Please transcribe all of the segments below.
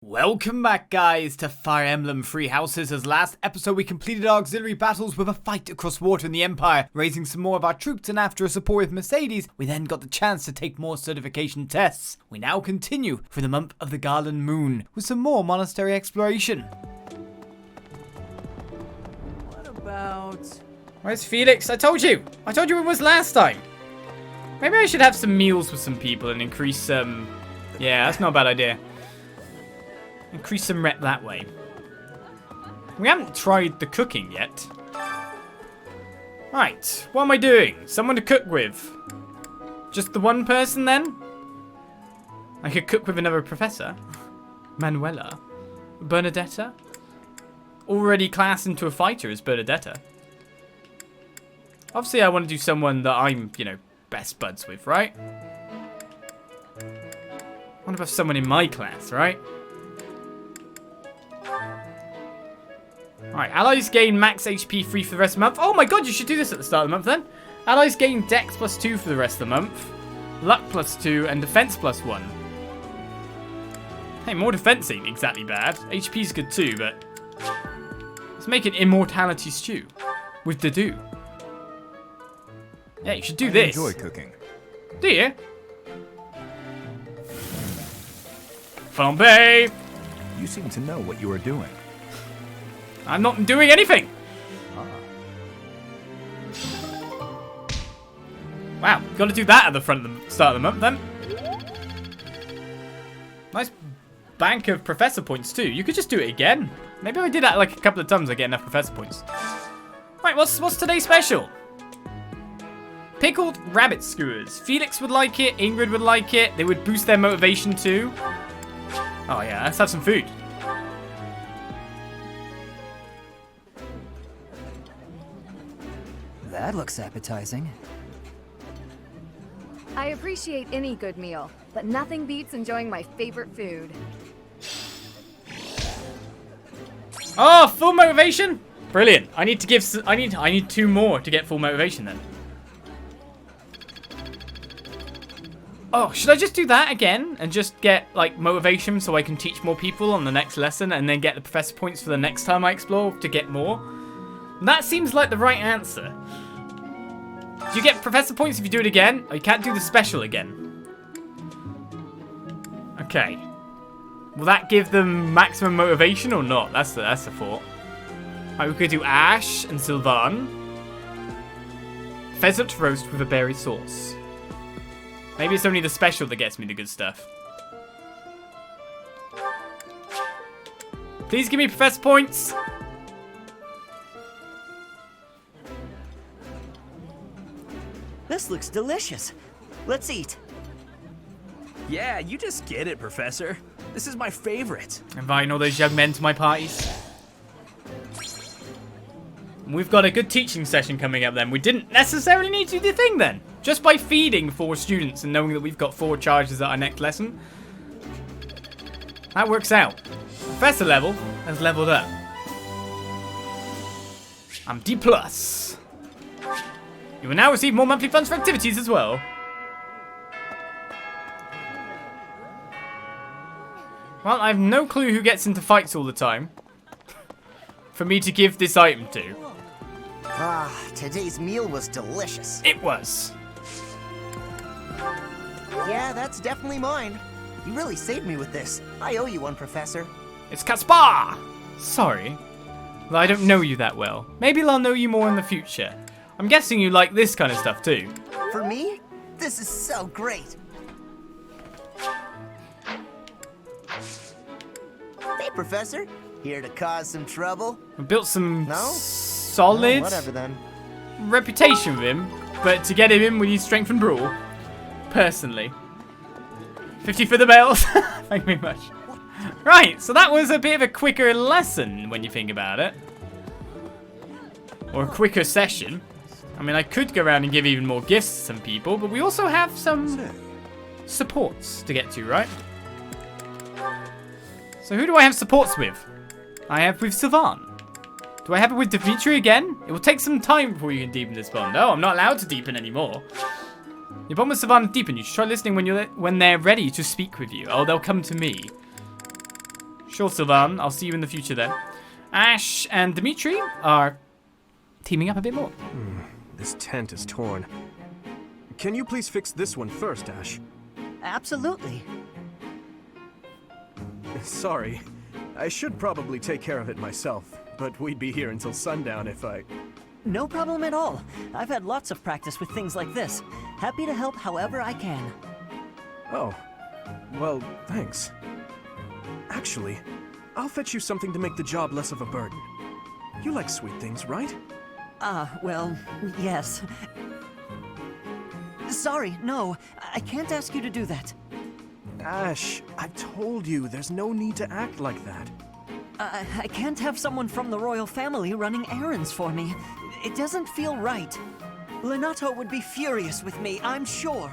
Welcome back, guys, to Fire Emblem Three Houses. As last episode we completed our auxiliary battles with a fight across water in the Empire, raising some more of our troops, and after a support with Mercedes, we then got the chance to take more certification tests. We now continue for the month of the Garland Moon with some more monastery exploration. What about... Where's Felix? I told you it was last time. Maybe I should have some meals with some people and increase some... Yeah, that's not a bad idea. Increase some rep that way. We haven't tried the cooking yet. Right, what am I doing? Someone to cook with. Just the one person then? I could cook with another professor. Manuela. Bernadetta. Already classed into a fighter as Bernadetta. Obviously I want to do someone that I'm, best buds with, right? I want to have someone in my class, right? Alright, allies gain max HP 3 for the rest of the month. Oh my god, you should do this at the start of the month then. Allies gain Dex +2 for the rest of the month. Luck +2 and Defense +1. Hey, more defense ain't exactly bad. HP's good too, but... Let's make an Immortality Stew. With the do. Yeah, you should do this. I enjoy cooking. Do you? Flambe! You seem to know what you are doing. I'm not doing anything. Wow, got to do that at the front of the start of the month then. Nice bank of professor points too. You could just do it again. Maybe if I did that like a couple of times, I get enough professor points. Right, what's today's special? Pickled rabbit skewers. Felix would like it. Ingrid would like it. They would boost their motivation too. Oh yeah, let's have some food. That looks appetizing. I appreciate any good meal, but nothing beats enjoying my favorite food. Oh, full motivation? Brilliant. I need 2 more to get full motivation then. Oh, should I just do that again and just get like motivation so I can teach more people on the next lesson and then get the professor points for the next time I explore to get more? That seems like the right answer. Do you get professor points if you do it again? Oh, you can't do the special again. Okay. Will that give them maximum motivation or not? That's the thought. Right, we could do Ash and Sylvan. Pheasant roast with a berry sauce. Maybe it's only the special that gets me the good stuff. Please give me professor points. This looks delicious. Let's eat. Yeah, you just get it, Professor. This is my favorite. Inviting all those young men to my parties. We've got a good teaching session coming up then. We didn't necessarily need to do the thing then. Just by feeding 4 students and knowing that we've got 4 charges at our next lesson. That works out. Professor level has leveled up. I'm D+. You will now receive more monthly funds for activities as well. Well, I have no clue who gets into fights all the time. For me to give this item to. Ah, today's meal was delicious. It was. Yeah, that's definitely mine. You really saved me with this. I owe you one, Professor. It's Caspar! Sorry. Well, I don't know you that well. Maybe I'll know you more in the future. I'm guessing you like this kind of stuff too. For me, this is so great. Hey, Professor. Here to cause some trouble? We built some No? solid Oh, whatever then. reputation with him, but to get him in, we need strength and brawl. Personally. 50 for the bells. Thank you very much. Right, so that was a bit of a quicker lesson when you think about it. Or a quicker session. I mean, I could go around and give even more gifts to some people, but we also have some supports to get to, right? So who do I have supports with? I have with Sylvan. Do I have it with Dimitri again? It will take some time before you can deepen this bond. No, I'm not allowed to deepen anymore. Your bond with Sylvan deepen. You should try listening when they're ready to speak with you. Oh, they'll come to me. Sure, Sylvan. I'll see you in the future then. Ash and Dimitri are teaming up a bit more. This tent is torn. Can you please fix this one first, Ash? Absolutely. Sorry. I should probably take care of it myself, but we'd be here until sundown if I... No problem at all. I've had lots of practice with things like this. Happy to help however I can. Oh. Well, thanks. Actually, I'll fetch you something to make the job less of a burden. You like sweet things, right? Well, yes. Sorry, no. I can't ask you to do that. Ash, I've told you, there's no need to act like that. I can't have someone from the royal family running errands for me. It doesn't feel right. Lenato would be furious with me, I'm sure.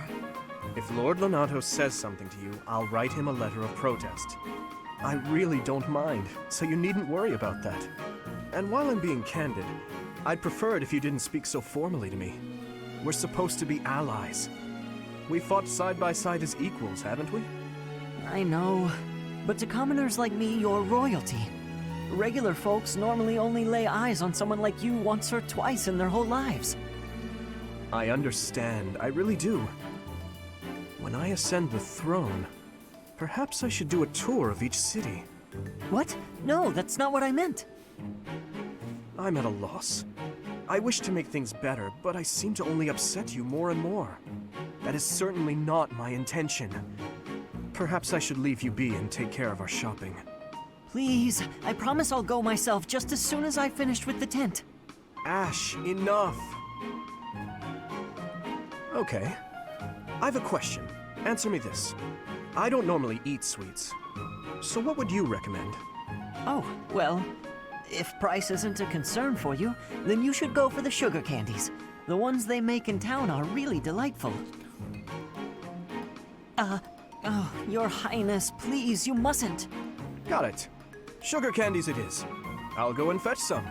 If Lord Lenato says something to you, I'll write him a letter of protest. I really don't mind, so you needn't worry about that. And while I'm being candid, I'd prefer it if you didn't speak so formally to me. We're supposed to be allies. We fought side by side as equals, haven't we? I know. But to commoners like me, you're royalty. Regular folks normally only lay eyes on someone like you once or twice in their whole lives. I understand, I really do. When I ascend the throne, perhaps I should do a tour of each city. What? No, that's not what I meant. I'm at a loss. I wish to make things better, but I seem to only upset you more and more. That is certainly not my intention. Perhaps I should leave you be and take care of our shopping. Please, I promise I'll go myself just as soon as I've finished with the tent. Ash, enough! Okay. I have a question. Answer me this. I don't normally eat sweets. So what would you recommend? Oh, well, if price isn't a concern for you, then you should go for the sugar candies. The ones they make in town are really delightful. Oh, Your Highness, please, you mustn't. Got it. Sugar candies it is. I'll go and fetch some.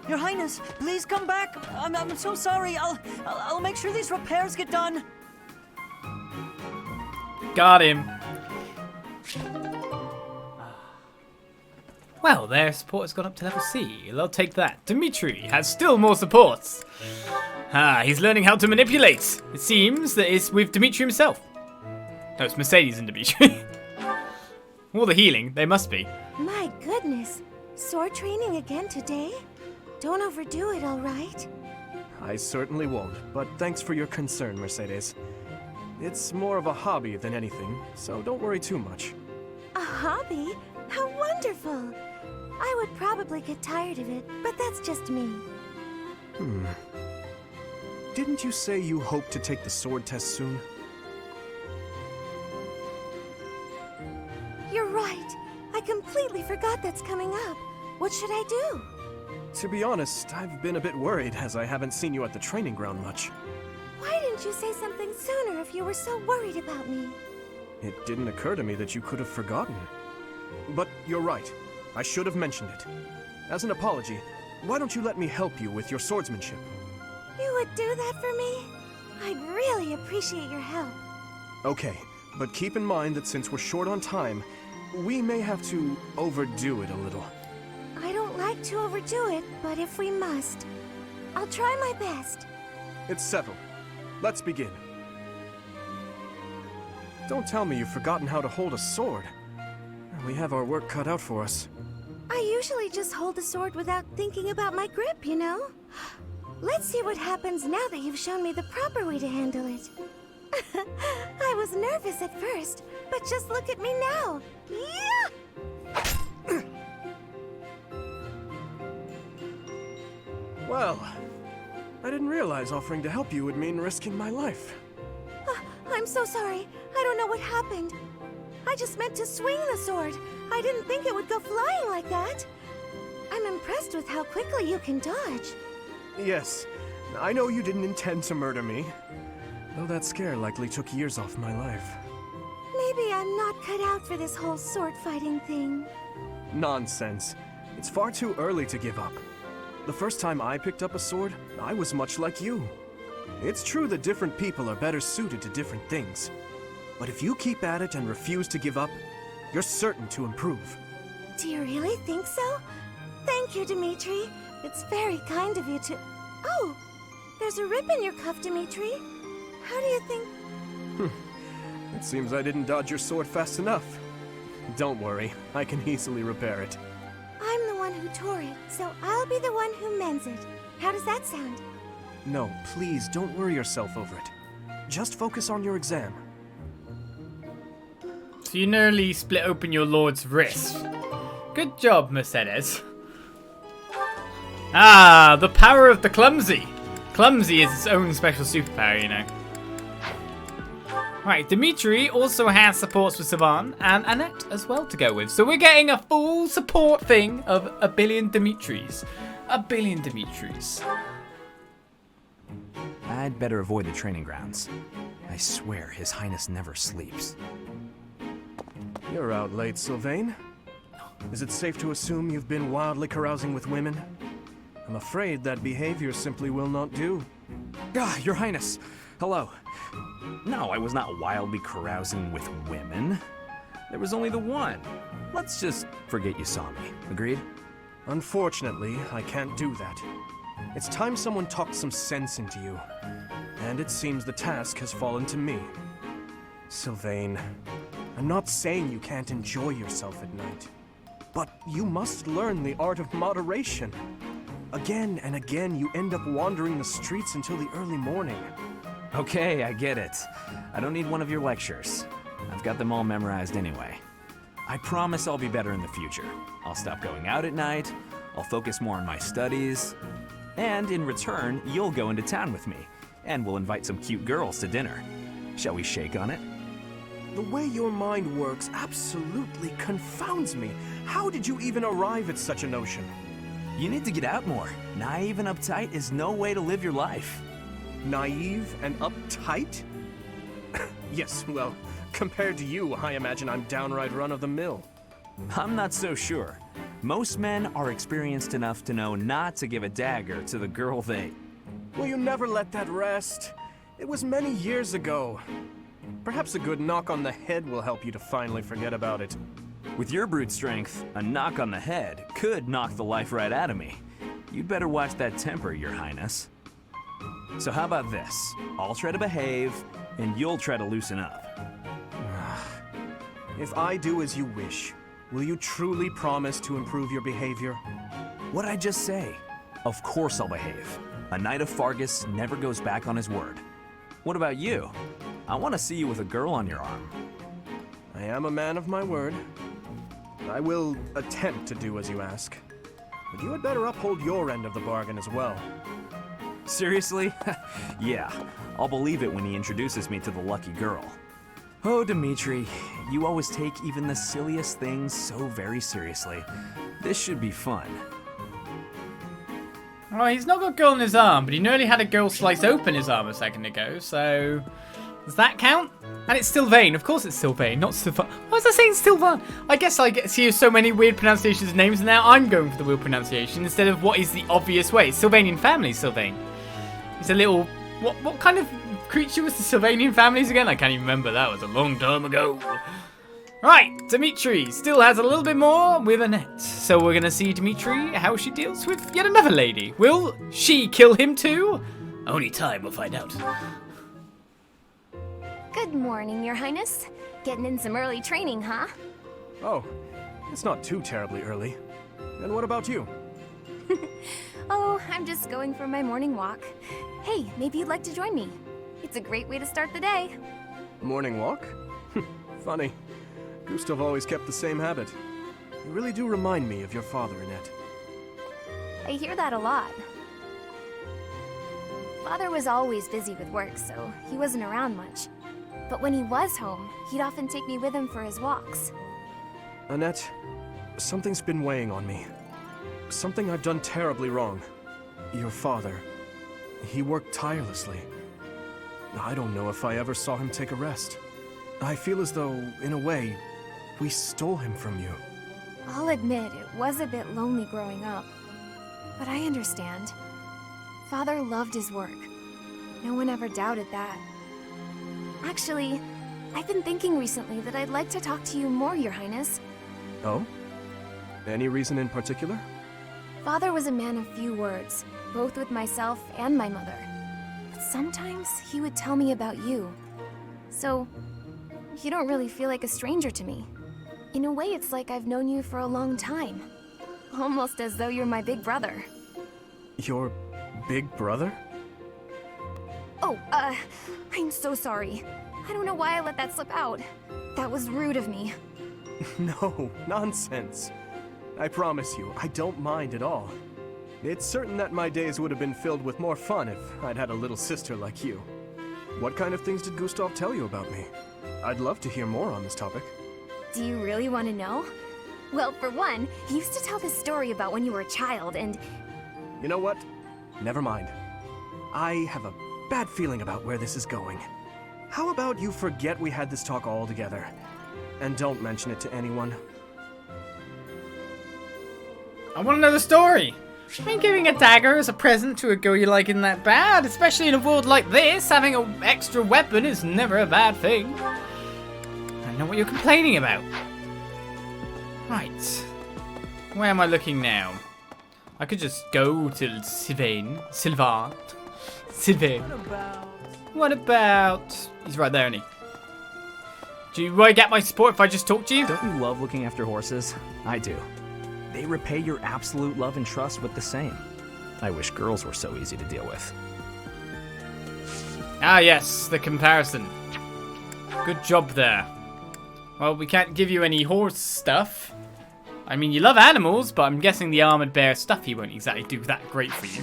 Your Highness, please come back. I'm so sorry. I'll make sure these repairs get done. Got him. Well, their support has gone up to level C. They'll take that. Dimitri has still more supports. He's learning how to manipulate. It seems that it's with Dimitri himself. No, it's Mercedes and Dimitri. All the healing, they must be. My goodness. Sword training again today? Don't overdo it, all right? I certainly won't, but thanks for your concern, Mercedes. It's more of a hobby than anything, so don't worry too much. A hobby? How wonderful! I would probably get tired of it, but that's just me. Didn't you say you hope to take the sword test soon? You're right. I completely forgot that's coming up. What should I do? To be honest, I've been a bit worried as I haven't seen you at the training ground much. Why didn't you say something sooner if you were so worried about me? It didn't occur to me that you could have forgotten. But you're right. I should have mentioned it. As an apology, why don't you let me help you with your swordsmanship? You would do that for me? I'd really appreciate your help. Okay, but keep in mind that since we're short on time, we may have to overdo it a little. I don't like to overdo it, but if we must, I'll try my best. It's settled. Let's begin. Don't tell me you've forgotten how to hold a sword. We have our work cut out for us. I usually just hold the sword without thinking about my grip, you know? Let's see what happens now that you've shown me the proper way to handle it. I was nervous at first, but just look at me now. Yeah! Well, I didn't realize offering to help you would mean risking my life. I'm so sorry. I don't know what happened. I just meant to swing the sword. I didn't think it would go flying like that. I'm impressed with how quickly you can dodge. Yes, I know you didn't intend to murder me, though that scare likely took years off my life. Maybe I'm not cut out for this whole sword fighting thing. Nonsense. It's far too early to give up. The first time I picked up a sword, I was much like you. It's true that different people are better suited to different things. But if you keep at it and refuse to give up, you're certain to improve. Do you really think so? Thank you, Dimitri. It's very kind of you to... Oh, there's a rip in your cuff, Dimitri. How do you think... It seems I didn't dodge your sword fast enough. Don't worry, I can easily repair it. I'm the one who tore it, so I'll be the one who mends it. How does that sound? No, please, don't worry yourself over it. Just focus on your exam. So you nearly split open your lord's wrist. Good job, Mercedes. Ah, the power of the clumsy. Clumsy is its own special superpower, you know. Right, Dimitri also has supports for Savan and Annette as well to go with. So we're getting a full support thing of a billion Dimitris. A billion Dimitris. I'd better avoid the training grounds. I swear His Highness never sleeps. You're out late, Sylvain. Is it safe to assume you've been wildly carousing with women? I'm afraid that behavior simply will not do. Ah, Your Highness. Hello. No, I was not wildly carousing with women. There was only the one. Let's just forget you saw me. Agreed? Unfortunately, I can't do that. It's time someone talked some sense into you. And it seems the task has fallen to me. Sylvain, I'm not saying you can't enjoy yourself at night. But you must learn the art of moderation. Again and again, you end up wandering the streets until the early morning. Okay, I get it. I don't need one of your lectures. I've got them all memorized anyway. I promise I'll be better in the future. I'll stop going out at night, I'll focus more on my studies, and in return, you'll go into town with me, and we'll invite some cute girls to dinner. Shall we shake on it? The way your mind works absolutely confounds me. How did you even arrive at such a notion? You need to get out more. Naive and uptight is no way to live your life. Naive and uptight? Yes, well, compared to you, I imagine I'm downright run-of-the-mill. I'm not so sure. Most men are experienced enough to know not to give a dagger to the girl they... Will you never let that rest? It was many years ago. Perhaps a good knock on the head will help you to finally forget about it. With your brute strength, a knock on the head could knock the life right out of me. You'd better watch that temper, Your Highness. So how about this? I'll try to behave, and you'll try to loosen up. If I do as you wish, will you truly promise to improve your behavior? What'd I just say? Of course I'll behave. A knight of Fargus never goes back on his word. What about you? I want to see you with a girl on your arm. I am a man of my word. I will attempt to do as you ask. But you had better uphold your end of the bargain as well. Seriously? Yeah, I'll believe it when he introduces me to the lucky girl. Oh, Dimitri, you always take even the silliest things so very seriously. This should be fun. Well, he's not got a girl in his arm, but he nearly had a girl slice open his arm a second ago, so... Does that count? And it's Sylvain. Of course it's Sylvain, not Sylvain. Why was I saying Sylvain? I guess I get to see so many weird pronunciations of names, and now I'm going for the weird pronunciation instead of what is the obvious way. Sylvanian family, Sylvain. He's a little... What kind of creature was the Sylvanian families again? I can't even remember. That was a long time ago. Right, Dimitri still has a little bit more with Annette. So we're going to see Dimitri, how she deals with yet another lady. Will she kill him too? Only time will find out. Good morning, Your Highness. Getting in some early training, huh? Oh, it's not too terribly early. And what about you? Oh, I'm just going for my morning walk. Hey, maybe you'd like to join me. It's a great way to start the day. Morning walk? Funny. Gustav always kept the same habit. You really do remind me of your father, Annette. I hear that a lot. Father was always busy with work, so he wasn't around much. But when he was home, he'd often take me with him for his walks. Annette, something's been weighing on me. Something I've done terribly wrong. Your father, he worked tirelessly. I don't know if I ever saw him take a rest. I feel as though, in a way, we stole him from you. I'll admit it was a bit lonely growing up. But I understand. Father loved his work. No one ever doubted that. Actually, I've been thinking recently that I'd like to talk to you more, Your Highness. Oh? Any reason in particular? Father was a man of few words, both with myself and my mother. But sometimes he would tell me about you. So, you don't really feel like a stranger to me. In a way, it's like I've known you for a long time. Almost as though you're my big brother. Your big brother? Oh, I'm so sorry. I don't know why I let that slip out. That was rude of me. No, nonsense. I promise you, I don't mind at all. It's certain that my days would have been filled with more fun if I'd had a little sister like you. What kind of things did Gustav tell you about me? I'd love to hear more on this topic. Do you really want to know? Well, for one, he used to tell this story about when you were a child and... You know what? Never mind. I have a bad feeling about where this is going. How about you forget we had this talk altogether? And don't mention it to anyone. I want to know the story. I mean, giving a dagger as a present to a girl you like isn't that bad, especially in a world like this. Having an extra weapon is never a bad thing. I know what you're complaining about. Right. Where am I looking now? I could just go to Sylvain. What about... He's right there, isn't he? Do you get my support if I just talk to you? Don't you love looking after horses? I do. They repay your absolute love and trust with the same. I wish girls were so easy to deal with. Ah, yes, the comparison. Good job there. Well, we can't give you any horse stuff. I mean, you love animals, but I'm guessing the armored bear stuffy won't exactly do that great for you.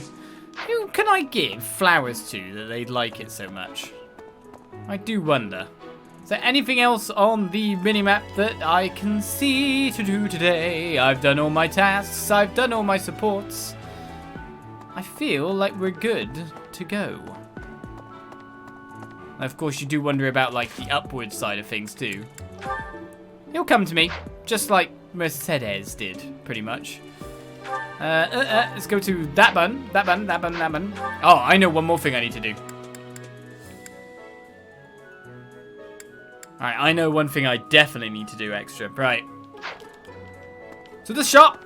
Who can I give flowers to that they'd like it so much? I do wonder. Is there anything else on the minimap that I can see to do today? I've done all my tasks. I've done all my supports. I feel like we're good to go. Of course, you do wonder about, like, the upward side of things, too. He'll come to me, just like Mercedes did, pretty much. Let's go to that button. That button. Oh, I know one more thing I need to do. Alright, I know one thing I definitely need to do extra. Right. So the shop.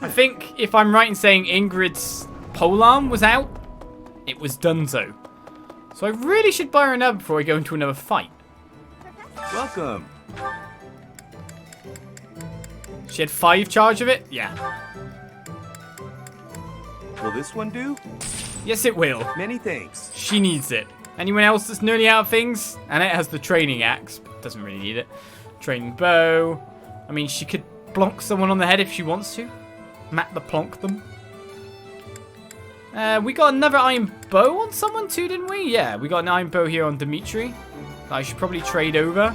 I think, if I'm right in saying Ingrid's polearm was out, it was done so. So I really should buy her another before I go into another fight. Welcome. She had 5 charge of it? Yeah. Will this one do? Yes, it will. Many thanks. She needs it. Anyone else that's nearly out of things? And it has the training axe. Doesn't really need it. Training bow. I mean, she could plonk someone on the head if she wants to. Map the plonk them. We got another iron bow on someone too, didn't we? Yeah, we got an iron bow here on Dimitri. I should probably trade over.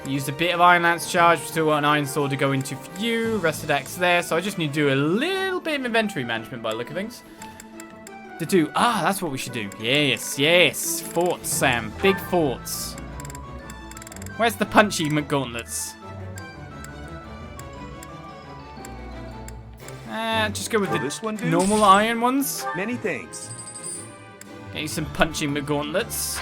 Used a bit of Iron Lance charge. Still got an Iron Sword to go into for you. Rusted Axe there. So I just need to do a little bit of inventory management by the look of things. That's what we should do. Yes. Forts, Sam. Big forts. Where's the punchy McGauntlet's? Just go with this one do? Normal iron ones. Many thanks. Get you some punching McGauntlets.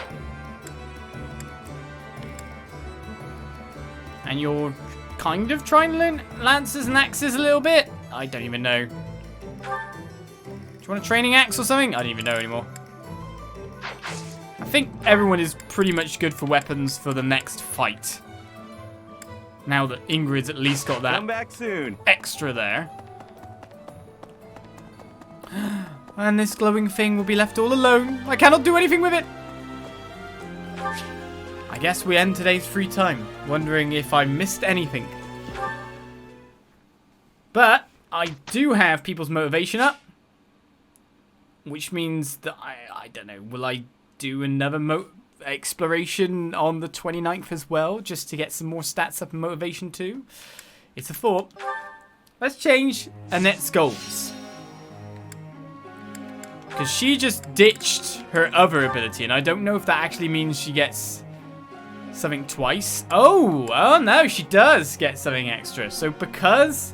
And you're kind of trying to learn lances and axes a little bit? I don't even know. Do you want a training axe or something? I don't even know anymore. I think everyone is pretty much good for weapons for the next fight. Now that Ingrid's at least got that Come back soon. extra there. And this glowing thing will be left all alone. I cannot do anything with it. I guess we end today's free time, wondering if I missed anything. But I do have people's motivation up. Which means that, I don't know, will I do another exploration on the 29th as well? Just to get some more stats up and motivation too? It's a thought. Let's change Annette's goals. Because she just ditched her other ability, and I don't know if that actually means she gets something twice. Oh no, she does get something extra. So because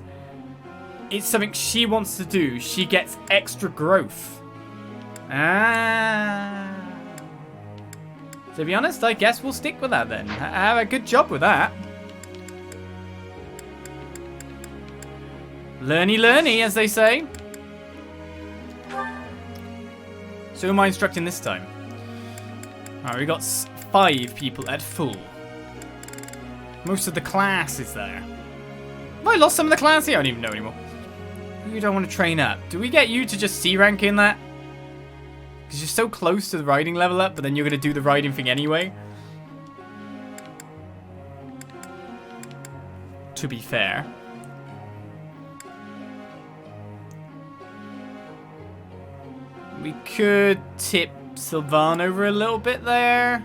it's something she wants to do, she gets extra growth. To be honest, I guess we'll stick with that then. Have a good job with that. Learny, learny, as they say. So who am I instructing this time? Alright, we got 5 people at full. Most of the class is there. Have I lost some of the class here? I don't even know anymore. You don't want to train up. Do we get you to just C rank in that? Because you're so close to the riding level up, but then you're going to do the riding thing anyway. To be fair. We could tip Sylvan over a little bit there.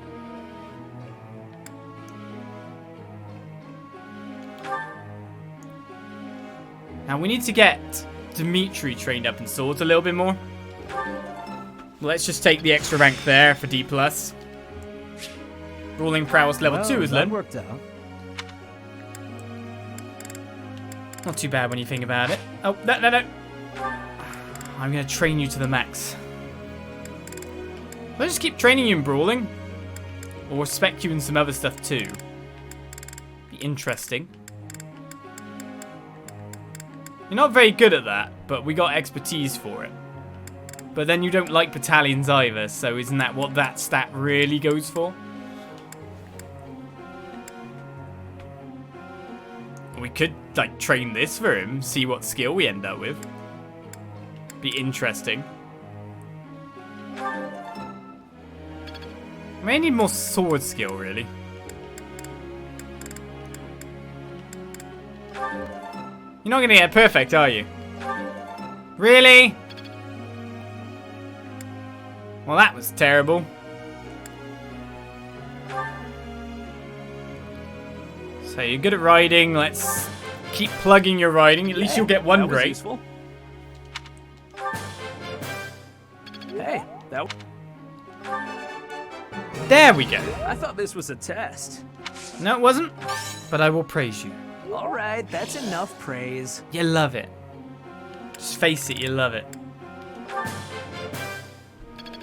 Now we need to get Dimitri trained up in swords a little bit more. Let's just take the extra rank there for D+. Ruling prowess level 2 is learned. Worked out. Not too bad when you think about it. Oh, no. I'm going to train you to the max. Let's just keep training you in brawling. Or spec you in some other stuff too. Be interesting. You're not very good at that, but we got expertise for it. But then you don't like battalions either, so isn't that what that stat really goes for? We could, like, train this for him, see what skill we end up with. Be interesting. May need more sword skill, really. You're not going to get perfect, are you? Really? Well, that was terrible. So you're good at riding. Let's keep plugging your riding. At least you'll get one great. Useful. Hey, that. There we go. I thought this was a test. No, it wasn't. But I will praise you. All right, that's enough praise. You love it. Just face it, you love it.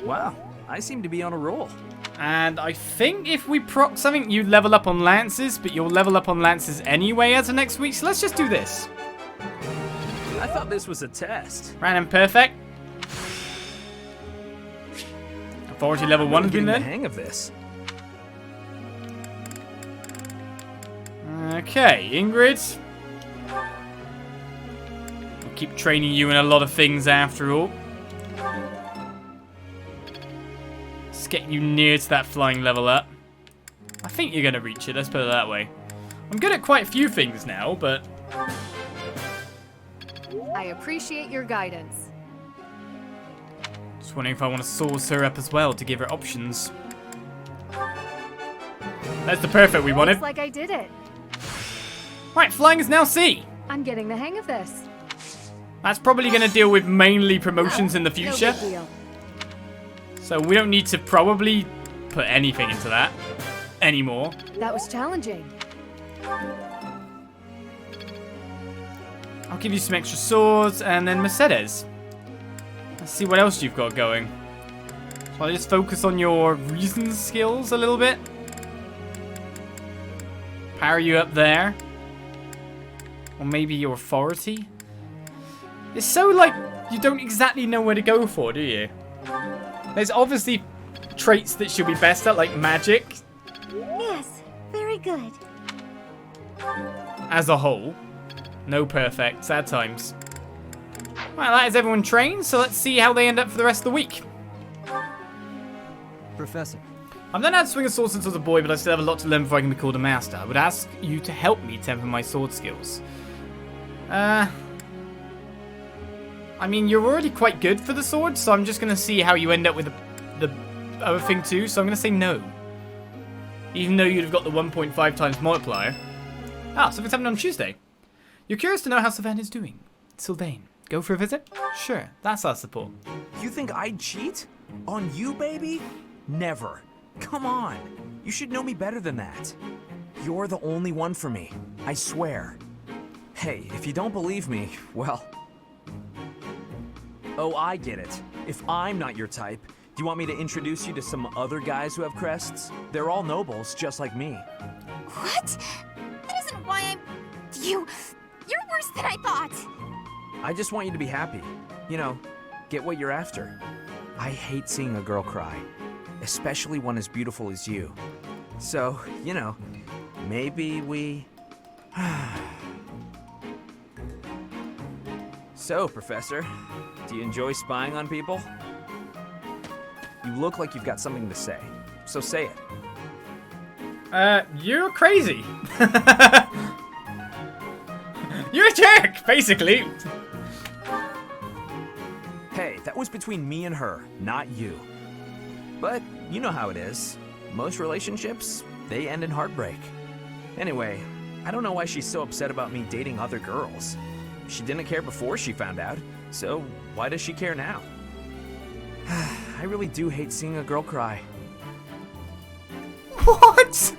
Wow, I seem to be on a roll. And I think if we proc something, you level up on lances, but you'll level up on lances anyway as of next week. So let's just do this. I thought this was a test. Random perfect. Authority level 1 has been getting there. the hang of this. Okay, Ingrid. We'll keep training you in a lot of things after all. Let's get you near to that flying level up. I think you're going to reach it, let's put it that way. I'm good at quite a few things now, but... I appreciate your guidance. Just wondering if I want to source her up as well to give her options. That's the perfect we wanted. Looks like I did it. Right, flying is now C. I'm getting the hang of this. That's probably going to deal with mainly promotions in the future. No big deal. So we don't need to probably put anything into that anymore. That was challenging. I'll give you some extra swords and then Mercedes. Let's see what else you've got going. So I'll just focus on your reason skills a little bit. Power you up there. Or maybe your authority. It's so like you don't exactly know where to go for, do you? There's obviously traits that she'll be best at, like magic. Yes, very good. As a whole. No perfect. Sad times. Right, that is everyone trained, so let's see how they end up for the rest of the week. Professor. I've learned how to swing a sword since I was a boy, but I still have a lot to learn before I can be called a master. I would ask you to help me temper my sword skills. I mean, you're already quite good for the sword, so I'm just going to see how you end up with the other thing too, so I'm going to say no. Even though you'd have got the 1.5 times multiplier. Ah, something's happening on Tuesday. You're curious to know how Sylvain is doing. Sylvain, go for a visit? Sure, that's our support. You think I'd cheat? On you, baby? Never. Come on. You should know me better than that. You're the only one for me. I swear. Hey, if you don't believe me, well... Oh, I get it. If I'm not your type, do you want me to introduce you to some other guys who have crests? They're all nobles, just like me. What? That isn't why I'm... You're worse than I thought. I just want you to be happy. You know, get what you're after. I hate seeing a girl cry, especially one as beautiful as you. So, you know, maybe we... So, Professor, do you enjoy spying on people? You look like you've got something to say, so say it. You're crazy. You're a jerk, basically. Hey, that was between me and her, not you. But you know how it is. Most relationships, they end in heartbreak. Anyway, I don't know why she's so upset about me dating other girls. She didn't care before she found out, so why does she care now? I really do hate seeing a girl cry. What?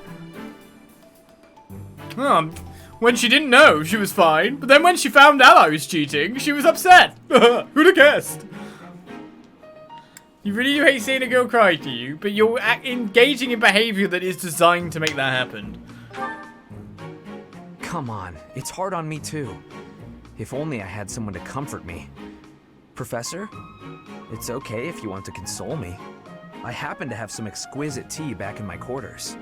When she didn't know, she was fine. But then when she found out I was cheating, she was upset. Who'd have guessed? You really do hate seeing a girl cry to you, but you're engaging in behavior that is designed to make that happen. Come on, it's hard on me too. If only I had someone to comfort me. Professor, it's okay if you want to console me. I happen to have some exquisite tea back in my quarters.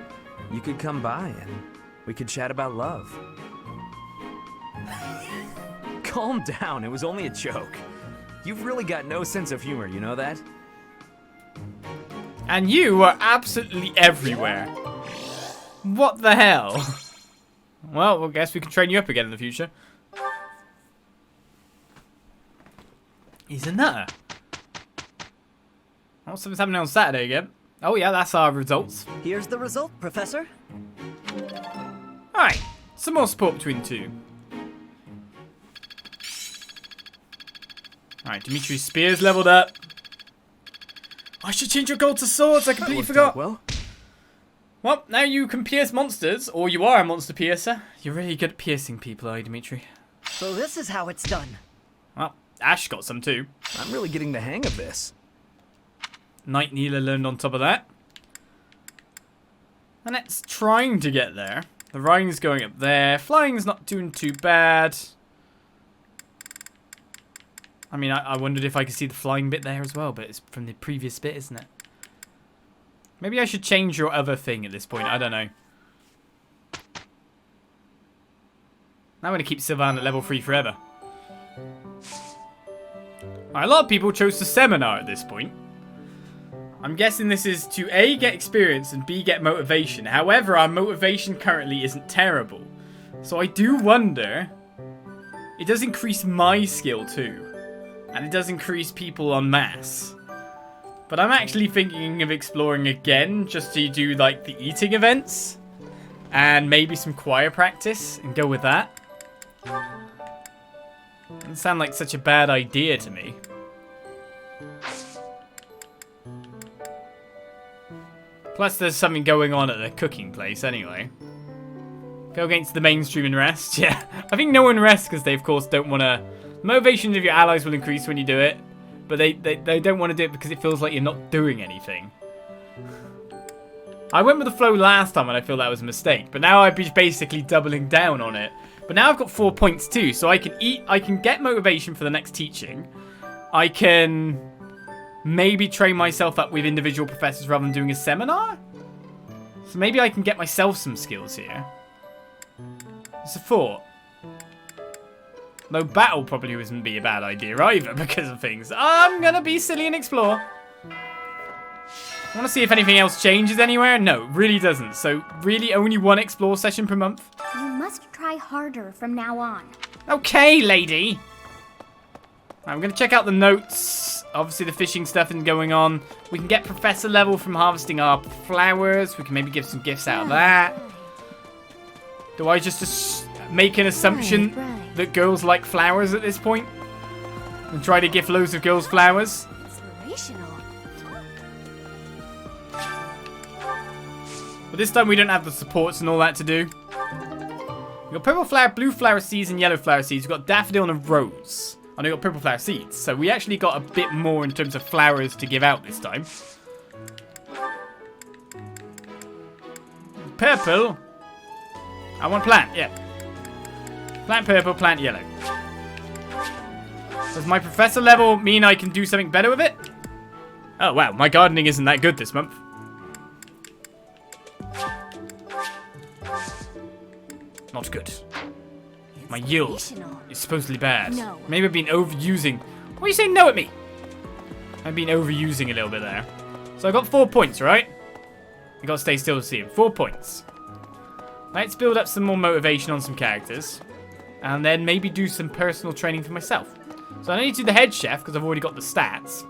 You could come by and we could chat about love. Calm down, it was only a joke. You've really got no sense of humor, you know that? And you are absolutely everywhere. What the hell? Well, I guess we can train you up again in the future. He's a nutter. Oh, something's happening on Saturday again. Oh yeah, that's our results. Here's the result, Professor. Alright, some more support between the two. Alright, Dimitri's spear's leveled up. I should change your gold to swords, I completely forgot. Well, Now you can pierce monsters, or you are a monster piercer. You're really good at piercing people, are you, Dimitri? So this is how it's done. Well, Ash got some too. I'm really getting the hang of this. Night Kneeler learned on top of that. And it's trying to get there. The riding's going up there. Flying's not doing too bad. I mean, I wondered if I could see the flying bit there as well, but it's from the previous bit, isn't it? Maybe I should change your other thing at this point. I don't know. I'm going to keep Sylvan at level 3 forever. Right, a lot of people chose the seminar at this point. I'm guessing this is to A, get experience, and B, get motivation. However, our motivation currently isn't terrible. So I do wonder... It does increase my skill too. And it does increase people en masse. But I'm actually thinking of exploring again, just to do like the eating events. And maybe some choir practice, and go with that. Doesn't sound like such a bad idea to me. Plus there's something going on at the cooking place anyway. Go against the mainstream and rest. Yeah, I think no one rests because they of course don't want to... Motivation of your allies will increase when you do it. But they don't want to do it because it feels like you're not doing anything. I went with the flow last time and I feel that was a mistake. But now I'd be basically doubling down on it. But now I've got 4 points too. So I can get motivation for the next teaching. I can... maybe train myself up with individual professors rather than doing a seminar? So maybe I can get myself some skills here. It's a thought. Though battle probably wouldn't be a bad idea either because of things. I'm going to be silly and explore. I want to see if anything else changes anywhere. No, it really doesn't. So really only one explore session per month. You must try harder from now on. Okay, lady. I'm going to check out the notes. Obviously, the fishing stuff isn't going on. We can get professor level from harvesting our flowers. We can maybe give some gifts out of that. Do I just make an assumption that girls like flowers at this point? And try to give loads of girls flowers? Inspirational. But this time we don't have the supports and all that to do. We've got purple flower, blue flower seeds, and yellow flower seeds. We've got daffodil and a rose. And we've got purple flower seeds. So we actually got a bit more in terms of flowers to give out this time. Purple. I want plant, yeah. Plant purple, plant yellow. Does my professor level mean I can do something better with it? Oh, wow. My gardening isn't that good this month. Not good. My yield is supposedly bad. No. Maybe I've been overusing. Why are you saying no at me? I've been overusing a little bit there. So I got 4 points, right? I got to stay still to see him. 4 points. Let's build up some more motivation on some characters. And then maybe do some personal training for myself. So I don't need to do the head chef because I've already got the stats.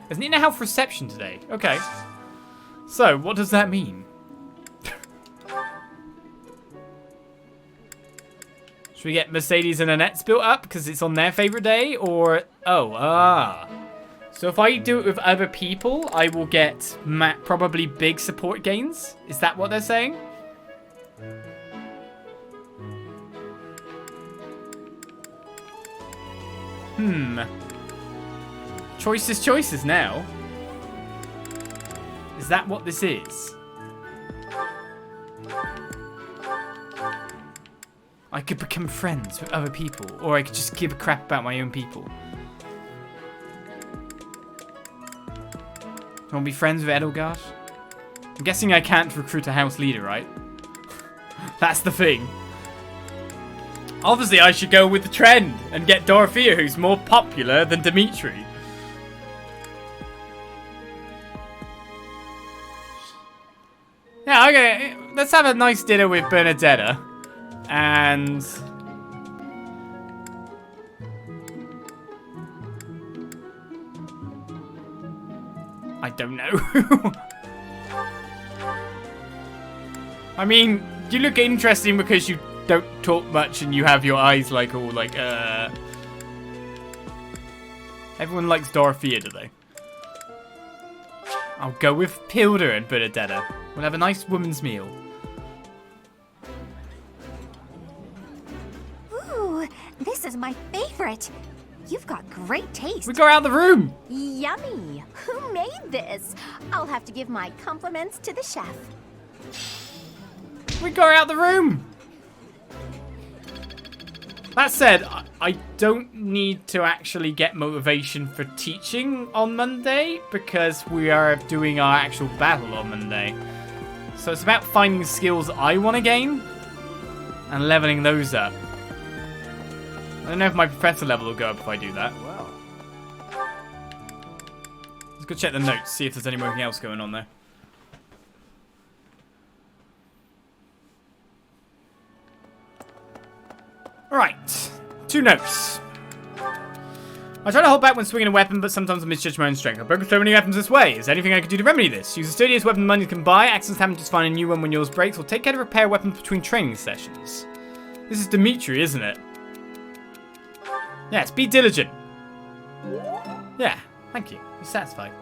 There's an inner health reception today. Okay. So, what does that mean? Should we get Mercedes and Annette's built up because it's on their favorite day? Or, So if I do it with other people, I will get probably big support gains? Is that what they're saying? Choices, choices now. Is that what this is? I could become friends with other people, or I could just give a crap about my own people. I want to be friends with Edelgard? I'm guessing I can't recruit a house leader, right? That's the thing. Obviously, I should go with the trend and get Dorothea, who's more popular than Dimitri. Yeah, okay. Let's have a nice dinner with Bernadetta. And... I don't know. I mean, you look interesting because you don't talk much and you have your eyes like all like, Everyone likes Dorothea, do they? I'll go with Pilder and Bernadetta. We'll have a nice woman's meal. Ooh, this is my favorite. You've got great taste. We go out the room. Yummy. Who made this? I'll have to give my compliments to the chef. We go out the room. That said, I don't need to actually get motivation for teaching on Monday because we are doing our actual battle on Monday. So it's about finding skills I want to gain and leveling those up. I don't know if my professor level will go up if I do that. Wow. Let's go check the notes, see if there's anything else going on there. Alright, 2 notes. I try to hold back when swinging a weapon, but sometimes I misjudge my own strength. I've broken so many weapons this way. Is there anything I can do to remedy this? Use the sturdiest weapon money can buy. Accidents happen, just find a new one when yours breaks. Or take care to repair weapons between training sessions. This is Dimitri, isn't it? Yes, be diligent. Yeah, thank you. You're satisfied.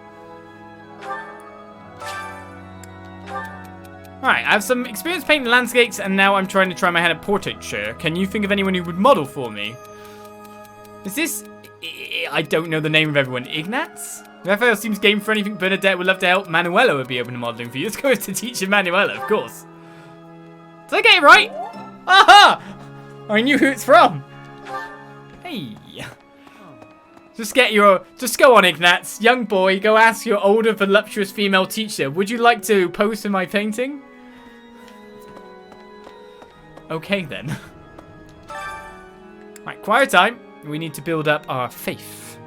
Alright, I have some experience painting landscapes, and now I'm trying to try my hand at portraiture. Can you think of anyone who would model for me? Is this... I don't know the name of everyone. Ignatz? Raphael seems game for anything. Bernadette would love to help. Manuela would be open to modeling for you. Let's go to teacher Manuela, of course. Did I get it right? Aha! I knew who it's from. Hey. Just go on, Ignatz. Young boy, go ask your older, voluptuous female teacher. Would you like to pose for my painting? Okay, then. Right, choir time. We need to build up our faith.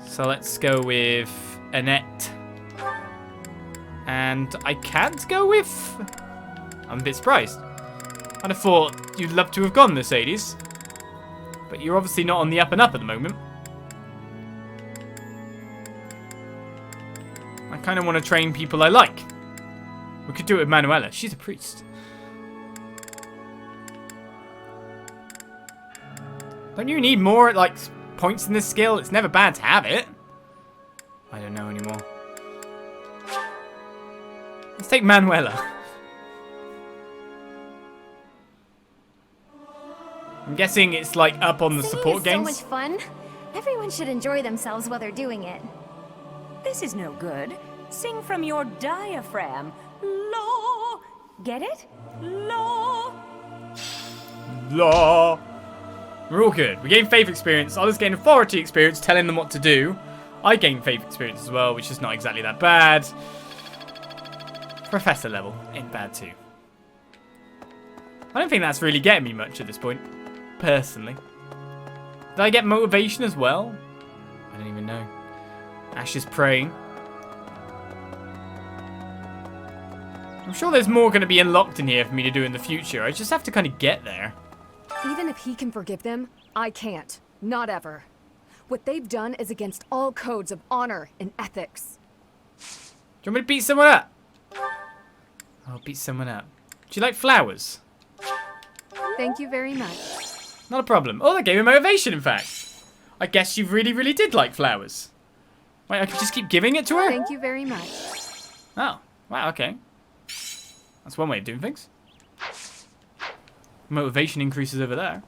So let's go with Annette. And I can't go with... I'm a bit surprised. I'd have thought you'd love to have gone, Mercedes. But you're obviously not on the up and up at the moment. I kind of want to train people I like. We could do it with Manuela. She's a priest. Don't you need more, like, points in this skill? It's never bad to have it. I don't know anymore. Let's take Manuela. I'm guessing it's, like, up on the support games. So much fun. Everyone should enjoy themselves while they're doing it. This is no good. Sing from your diaphragm. Law. Get it? Law. Law. We're all good. We gain faith experience. Others gain authority experience, telling them what to do. I gain faith experience as well, which is not exactly that bad. Professor level ain't bad too. I don't think that's really getting me much at this point, personally. Did I get motivation as well? I don't even know. Ash is praying. I'm sure there's more going to be unlocked in here for me to do in the future. I just have to kind of get there. Even if he can forgive them, I can't. Not ever. What they've done is against all codes of honor and ethics. Do you want me to beat someone up? I'll beat someone up. Do you like flowers? Thank you very much. Not a problem. Oh, that gave me motivation, in fact. I guess you really, really did like flowers. Wait, I could just keep giving it to her? Thank you very much. Oh, wow, okay. That's one way of doing things. Motivation increases over there.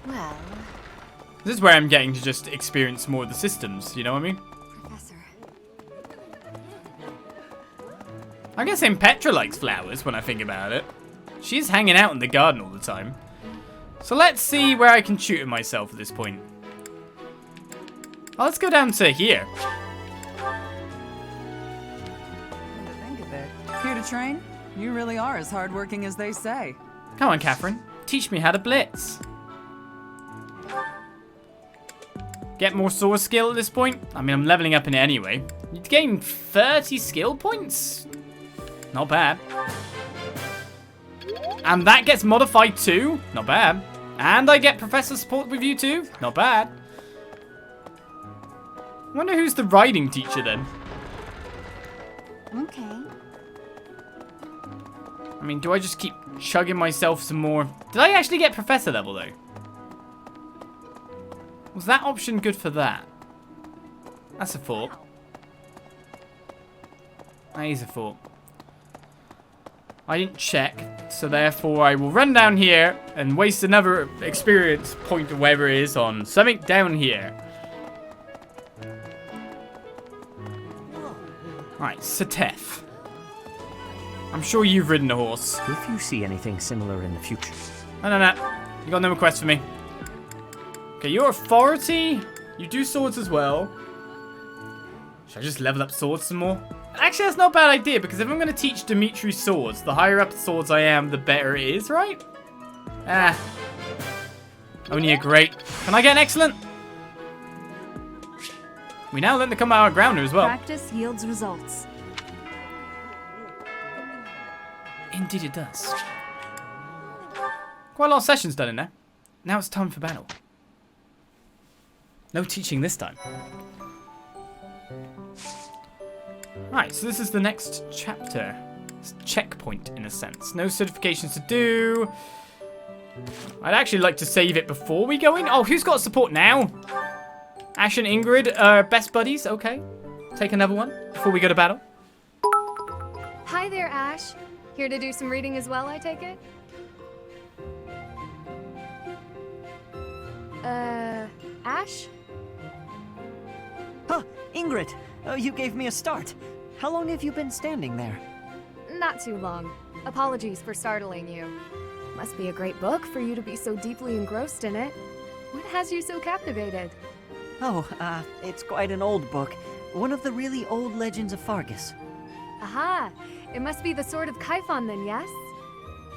Well, this is where I'm getting to just experience more of the systems, you know what I mean? Professor. I guess Petra likes flowers when I think about it. She's hanging out in the garden all the time. So let's see where I can tutor myself at this point. Oh, let's go down to here. Think of it. Here to train? You really are as hardworking as they say. Come on, Catherine. Teach me how to blitz. Get more sword skill at this point. I mean, I'm leveling up in it anyway. You gain 30 skill points. Not bad. And that gets modified too. Not bad. And I get professor support with you too. Not bad. Wonder who's the riding teacher then. Okay. I mean, do I just keep chugging myself some more? Did I actually get professor level though? Was that option good for that? That's a thought. That is a thought. I didn't check, so therefore I will run down here and waste another experience point or whatever it is on something down here. Alright, Satef. I'm sure you've ridden a horse. If you see anything similar in the future. No. You got no request for me. Okay, your authority. You do swords as well. Should I just level up swords some more? Actually, that's not a bad idea, because if I'm going to teach Dimitri swords, the higher up the swords I am, the better it is, right? Ah. Only a great. Can I get an excellent? We now learn to come out of grounder as well. Practice yields results. Indeed it does. Quite a lot of sessions done in there. Now it's time for battle. No teaching this time. Right, so this is the next chapter. It's a checkpoint in a sense. No certifications to do. I'd actually like to save it before we go in. Oh, who's got support now? Ash and Ingrid are best buddies. Okay. Take another one before we go to battle. Hi there, Ash. Here to do some reading as well, I take it? Ash? Huh, Ingrid, you gave me a start. How long have you been standing there? Not too long. Apologies for startling you. Must be a great book for you to be so deeply engrossed in it. What has you so captivated? Oh, it's quite an old book. One of the really old legends of Fargus. Aha! It must be the Sword of Kaifon then, yes?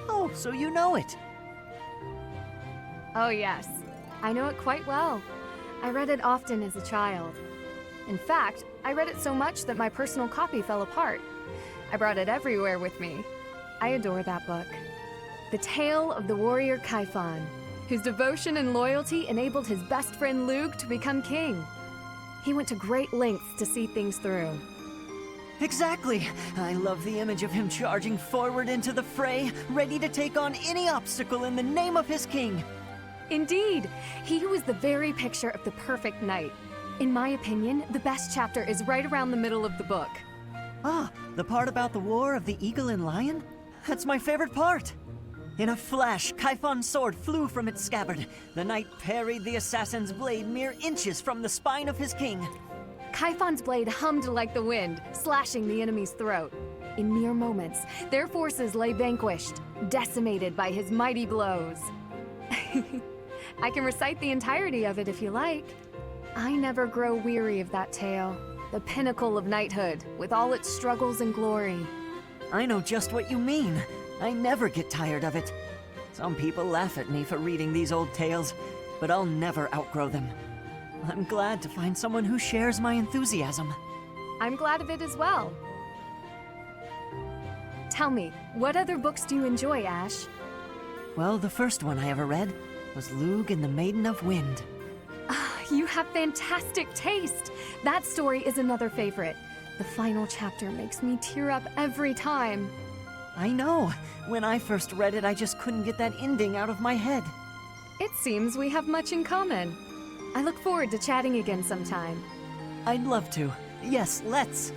Oh, so you know it. Oh yes. I know it quite well. I read it often as a child. In fact, I read it so much that my personal copy fell apart. I brought it everywhere with me. I adore that book. The tale of the warrior Kaifon, whose devotion and loyalty enabled his best friend Lug to become king. He went to great lengths to see things through. Exactly. I love the image of him charging forward into the fray, ready to take on any obstacle in the name of his king. Indeed, he was the very picture of the perfect knight. In my opinion, the best chapter is right around the middle of the book. Ah, the part about the war of the eagle and lion? That's my favorite part. In a flash, Kaifon's sword flew from its scabbard. The knight parried the assassin's blade mere inches from the spine of his king. Kaifon's blade hummed like the wind, slashing the enemy's throat. In mere moments, their forces lay vanquished, decimated by his mighty blows. I can recite the entirety of it if you like. I never grow weary of that tale. The pinnacle of knighthood, with all its struggles and glory. I know just what you mean. I never get tired of it. Some people laugh at me for reading these old tales, but I'll never outgrow them. I'm glad to find someone who shares my enthusiasm. I'm glad of it as well. Tell me, what other books do you enjoy, Ash? Well, the first one I ever read was Lugh and the Maiden of Wind. You have fantastic taste. That story is another favorite. The final chapter makes me tear up every time. I know. When I first read it, I just couldn't get that ending out of my head. It seems we have much in common. I look forward to chatting again sometime. I'd love to. Yes, let's.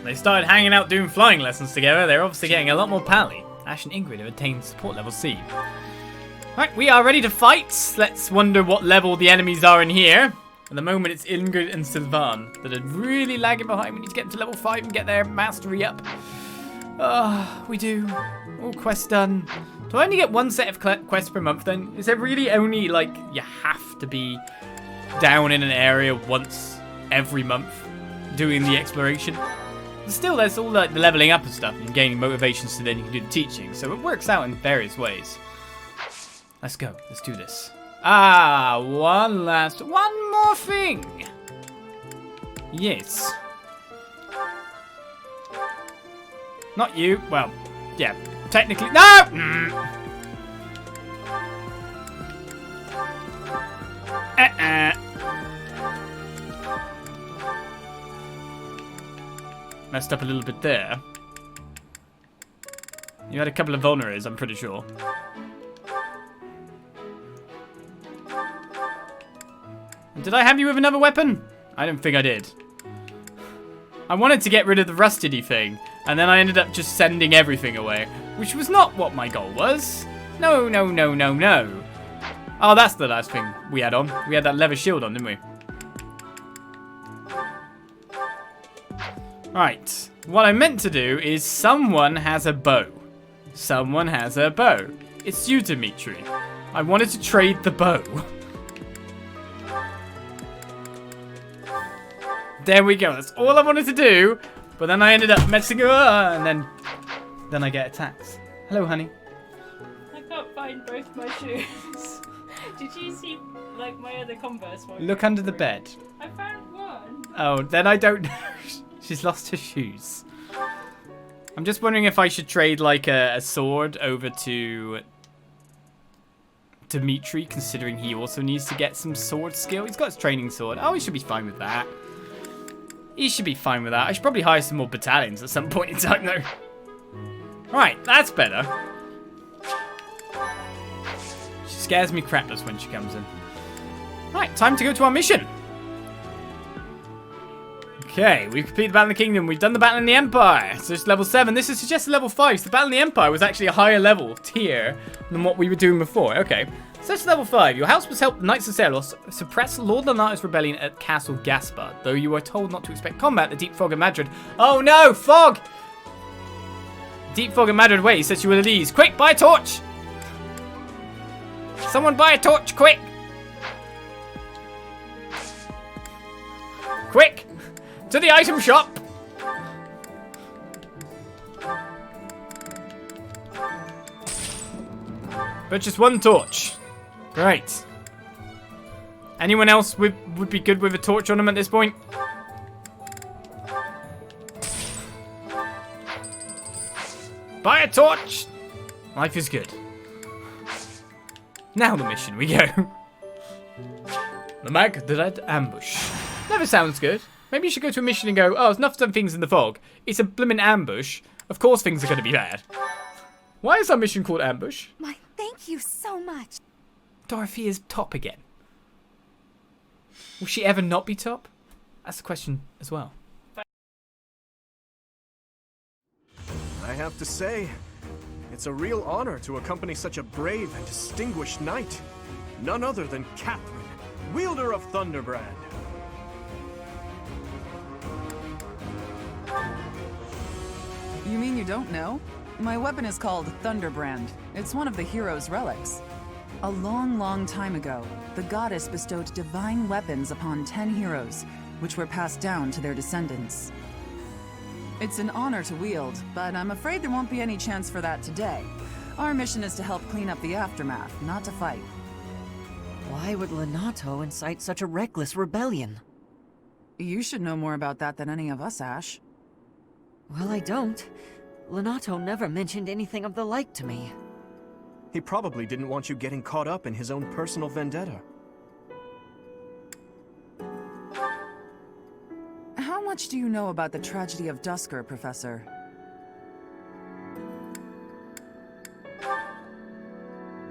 They started hanging out doing flying lessons together. They're obviously getting a lot more pally. Ash and Ingrid have attained support level C. Right, we are ready to fight. Let's wonder what level the enemies are in here. At the moment, it's Ingrid and Sylvan that are really lagging behind. We need to get them to level 5 and get their mastery up. We do. All quests done. Do I only get one set of quests per month then? Is there really only, like, you have to be down in an area once every month doing the exploration? But still, there's all like the leveling up and stuff and gaining motivations so then you can do the teaching. So it works out in various ways. Let's go. Let's do this. One more thing. Yes. Not you. Well, yeah. Technically, no! Messed up a little bit there. You had a couple of vulneraries, I'm pretty sure. Did I have you with another weapon? I don't think I did. I wanted to get rid of the rusted-y thing, and then I ended up just sending everything away, which was not what my goal was. No, no, no, no, no. Oh, that's the last thing we had on. We had that leather shield on, didn't we? Right. What I meant to do is someone has a bow. Someone has a bow. It's you, Dimitri. I wanted to trade the bow. There we go. That's all I wanted to do. But then I ended up messing it up, and then I get attacked. Hello, honey. I can't find both my shoes. Did you see, like, my other Converse one? Look under the bed. I found one. Oh, then I don't know. She's lost her shoes. I'm just wondering if I should trade, like, a sword over to Dimitri, considering he also needs to get some sword skill. He's got his training sword. Oh, he should be fine with that. He should be fine with that. I should probably hire some more battalions at some point in time, though. Right, that's better. She scares me crapless when she comes in. Right, time to go to our mission. Okay, we've completed the Battle in the Kingdom. We've done the Battle in the Empire. So it's level 7. This is suggested level 5. So the Battle in the Empire was actually a higher level tier than what we were doing before. Okay. So it's level 5. Your house must help the Knights of Celos suppress Lord Lanato's rebellion at Castle Gaspard. Though you are told not to expect combat, the deep fog of Magred. Oh no, fog! Deep fog of Magred Way sets you at ease. Quick, buy a torch! Someone buy a torch, quick! Quick! To the item shop! Purchase one torch. Great. Anyone else would be good with a torch on them at this point? Buy a torch! Life is good. Now the mission we go. The Magdred ambush. Never sounds good. Maybe you should go to a mission and go, oh, there's enough things in the fog. It's a blimmin' ambush. Of course things are going to be bad. Why is our mission called ambush? My thank you so much. Dorothy is top again. Will she ever not be top? That's the question as well. I have to say, it's a real honor to accompany such a brave and distinguished knight. None other than Catherine, wielder of Thunderbrand. You mean you don't know? My weapon is called Thunderbrand. It's one of the hero's relics. A long, long time ago, the goddess bestowed divine weapons upon 10 heroes, which were passed down to their descendants. It's an honor to wield, but I'm afraid there won't be any chance for that today. Our mission is to help clean up the aftermath, not to fight. Why would Lonato incite such a reckless rebellion? You should know more about that than any of us, Ash. Well, I don't. Lonato never mentioned anything of the like to me. He probably didn't want you getting caught up in his own personal vendetta. How much do you know about the tragedy of Dusker, Professor?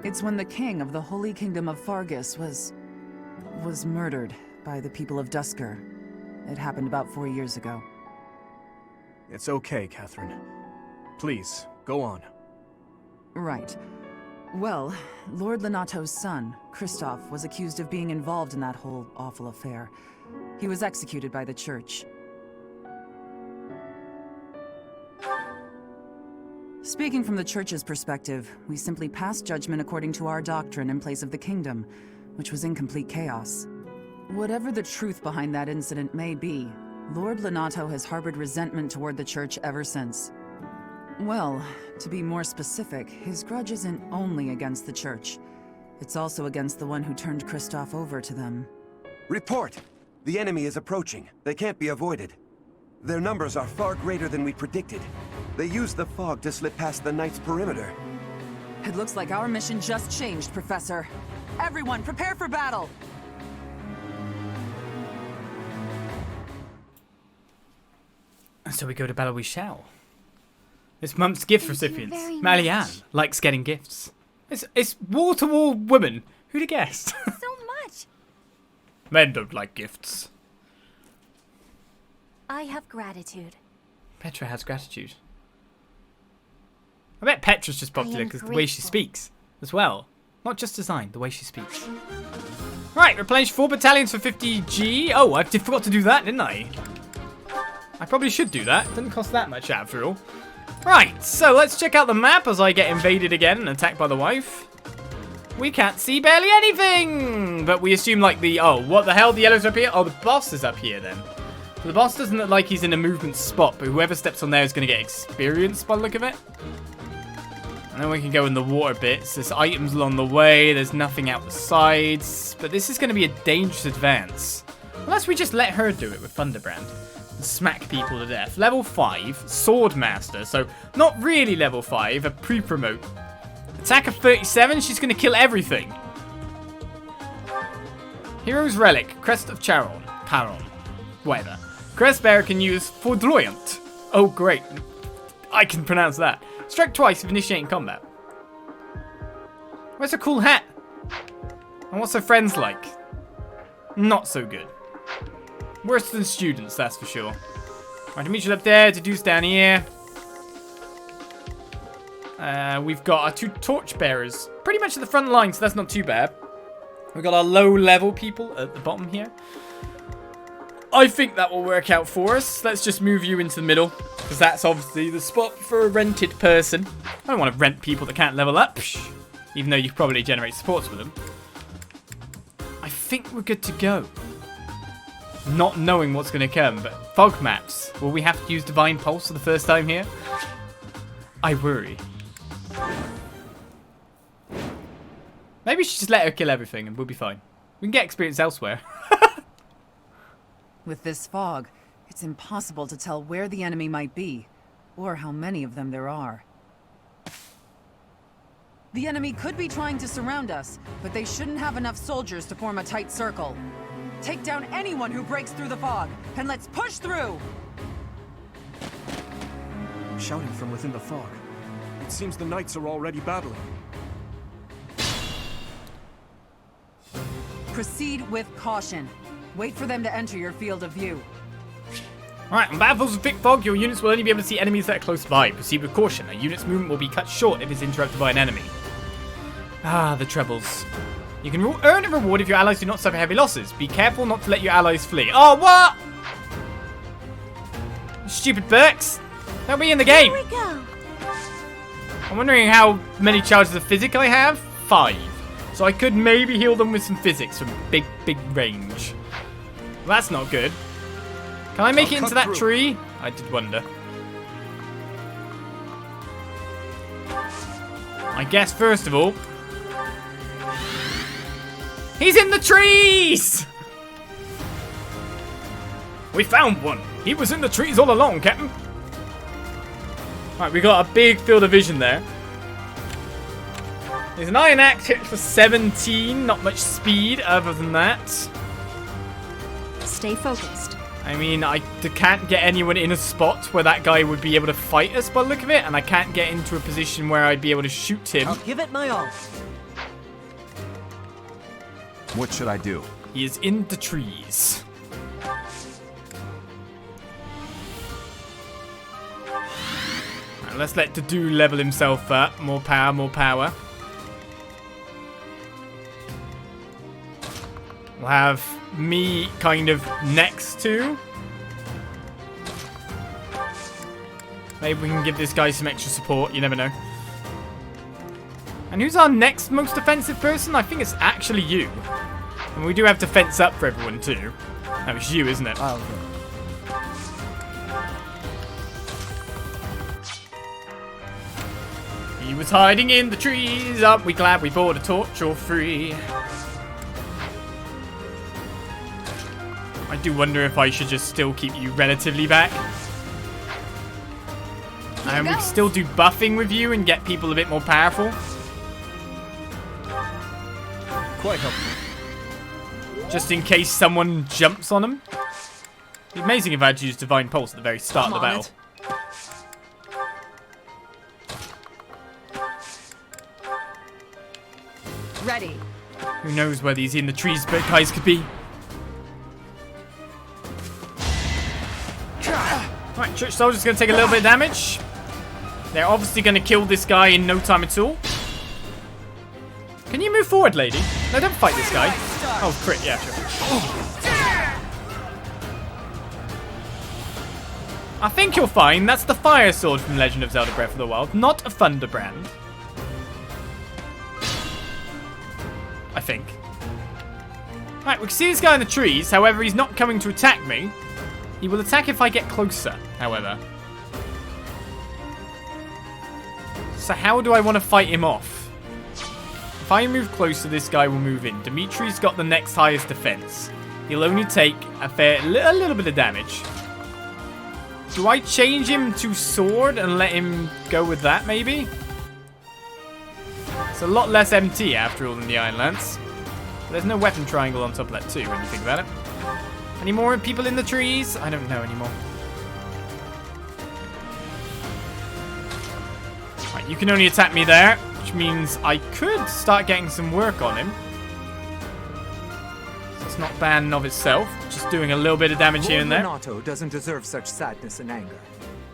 It's when the king of the Holy Kingdom of Fargus was murdered by the people of Dusker. It happened about 4 years ago. It's okay, Catherine. Please, go on. Right. Well, Lord Lonato's son, Kristoff, was accused of being involved in that whole awful affair. He was executed by the church. Speaking from the church's perspective, we simply passed judgment according to our doctrine in place of the kingdom, which was in complete chaos. Whatever the truth behind that incident may be, Lord Lonato has harbored resentment toward the church ever since. Well, to be more specific, his grudge isn't only against the church. It's also against the one who turned Kristoff over to them. Report! The enemy is approaching. They can't be avoided. Their numbers are far greater than we predicted. They used the fog to slip past the Knight's perimeter. It looks like our mission just changed, Professor. Everyone, prepare for battle! So we go to battle we shall. This month's gift recipients. Malianne likes getting gifts. It's wall-to-wall women. Who'd have guessed? So much. Men don't like gifts. I have gratitude. Petra has gratitude. I bet Petra's just popular because the way she speaks as well. Not just design, the way she speaks. Right, replenish 4 battalions for 50G. Oh, I forgot to do that, didn't I? I probably should do that. Didn't cost that much after all. Right, so let's check out the map as I get invaded again and attacked by the wife. We can't see barely anything! But we assume like the... Oh, what the hell? The yellow's up here? Oh, the boss is up here then. So the boss doesn't look like he's in a movement spot, but whoever steps on there is going to get experience by the look of it. And then we can go in the water bits. There's items along the way. There's nothing out the sides. But this is going to be a dangerous advance. Unless we just let her do it with Thunderbrand. And smack people to death. Level 5. Sword Master. So not really level 5. A pre-promote. Attack of 37. She's going to kill everything. Hero's Relic. Crest of Charon. Whatever. Crest bearer can use Fódlan. Oh, great. I can pronounce that. Strike twice if initiating combat. Where's her cool hat? And what's her friends like? Not so good. Worse than students, that's for sure. Right, Demetrius up there, Deduce down here. We've got our 2 torchbearers pretty much at the front line, so that's not too bad. We've got our low-level people at the bottom here. I think that will work out for us. Let's just move you into the middle, because that's obviously the spot for a rented person. I don't want to rent people that can't level up, even though you could probably generate supports with them. I think we're good to go. Not knowing what's going to come, but fog maps. Will we have to use Divine Pulse for the first time here? I worry. Maybe we should just let her kill everything and we'll be fine. We can get experience elsewhere. With this fog, it's impossible to tell where the enemy might be, or how many of them there are. The enemy could be trying to surround us, but they shouldn't have enough soldiers to form a tight circle. Take down anyone who breaks through the fog, and let's push through! Shouting from within the fog. It seems the knights are already battling. Proceed with caution. Wait for them to enter your field of view. Alright, on battlefields with thick fog, your units will only be able to see enemies that are close by. Proceed with caution. A unit's movement will be cut short if it's interrupted by an enemy. Ah, the troubles. You can earn a reward if your allies do not suffer heavy losses. Be careful not to let your allies flee. Oh, what? Stupid Berks. They'll be in the game. Here we go. I'm wondering how many charges of physic I have. 5. So I could maybe heal them with some physics from big range. Well, that's not good. Can I make it into that tree? I did wonder. I guess first of all, he's in the trees! We found one. He was in the trees all along, Captain. Right, we got a big field of vision there. There's an iron axe hit for 17. Not much speed other than that. Stay focused. I mean, I can't get anyone in a spot where that guy would be able to fight us by the look of it, and I can't get into a position where I'd be able to shoot him. I'll give it my all. What should I do? He is in the trees. Right, let's let Dadu level himself up. More power, more power. We'll have me kind of next to. Maybe we can give this guy some extra support. You never know. And who's our next most offensive person? I think it's actually you. And we do have to fence up for everyone too. That was you, isn't it? Oh, He was hiding in the trees. Aren't we glad we bought a torch or free? I do wonder if I should just still keep you relatively back. And we can still do buffing with you and get people a bit more powerful. Quite helpful. Just in case someone jumps on them. It'd be amazing if I'd used Divine Pulse at the very start of the battle. Ready. Who knows where these in the trees guys could be. Right, Church Soldier's going to take a little bit of damage. They're obviously going to kill this guy in no time at all. Can you move forward, lady? No, don't fight this guy. Oh, crit, yeah, sure. I think you'll find that's the Fire Sword from Legend of Zelda Breath of the Wild, not a Thunderbrand. I think. Right, we can see this guy in the trees. However, he's not coming to attack me. He will attack if I get closer, however. So how do I want to fight him off? If I move closer, this guy will move in. Dimitri's got the next highest defense. He'll only take a little bit of damage. Do I change him to sword and let him go with that, maybe? It's a lot less MT, after all, than the Iron Lance. But there's no weapon triangle on top of that, too, when you think about it. Any more people in the trees? I don't know anymore. Right, you can only attack me there, which means I could start getting some work on him. So it's not bad in of itself. Just doing a little bit of damage here and there. Renato doesn't deserve such sadness and anger.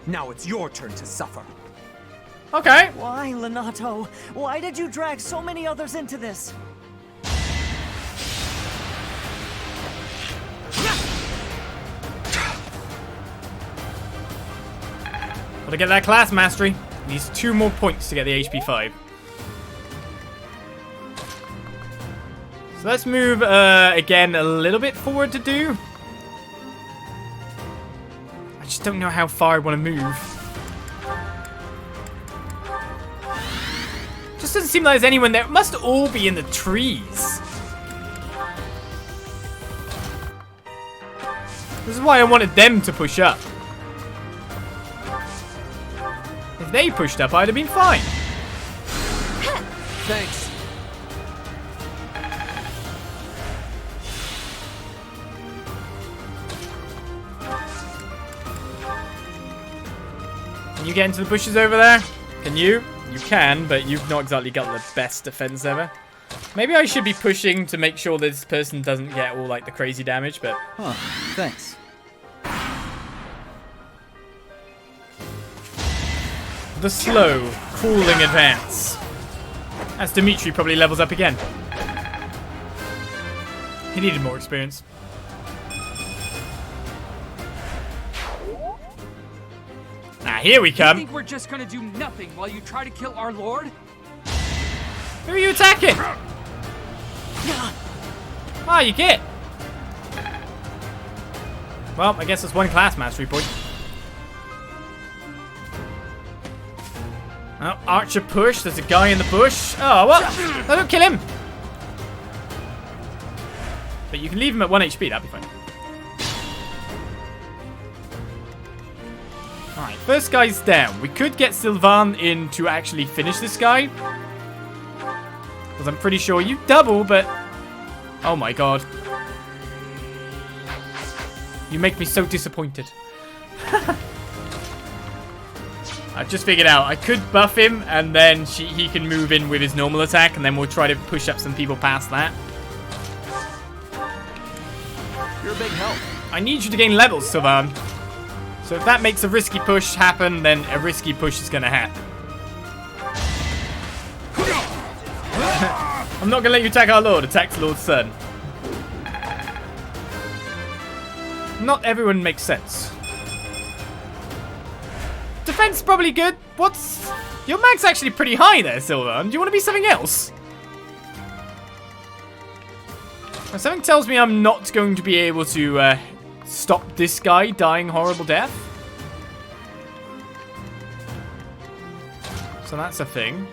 Now it's your turn to suffer. Okay. Why, Lenato? Why did you drag so many others into this? Gotta get that class mastery. Needs 2 more points to get the HP 5. So let's move again a little bit forward to do. I just don't know how far I want to move. Just doesn't seem like there's anyone there. It must all be in the trees. This is why I wanted them to push up. If they pushed up, I'd have been fine. Thanks. Can you get into the bushes over there? Can you? You can, but you've not exactly got the best defense ever. Maybe I should be pushing to make sure this person doesn't get all like the crazy damage, but... Huh, thanks. The slow, crawling advance. As Dimitri probably levels up again. He needed more experience. Ah, here we You come. think we're just gonna do nothing while you try to kill our lord? Who are you attacking? Oh, you get. Well, I guess it's one class mastery point. Oh, archer push. There's a guy in the bush. Oh, what? No, don't kill him. But you can leave him at 1 HP. That'd be fine. Alright, first guy's down. We could get Sylvan in to actually finish this guy. Because I'm pretty sure you double, but... Oh my god. You make me so disappointed. I just figured out I could buff him and then he can move in with his normal attack and then we'll try to push up some people past that. You're a big help. I need you to gain levels, Sylvan. So if that makes a risky push happen, then a risky push is going to happen. I'm not going to let you attack our lord. Attack the lord's son. Not everyone makes sense. Defense probably good. What's... Your mag's actually pretty high there, Sylvan. Do you want to be something else? Something tells me I'm not going to be able to stop this guy dying horrible death. So that's a thing.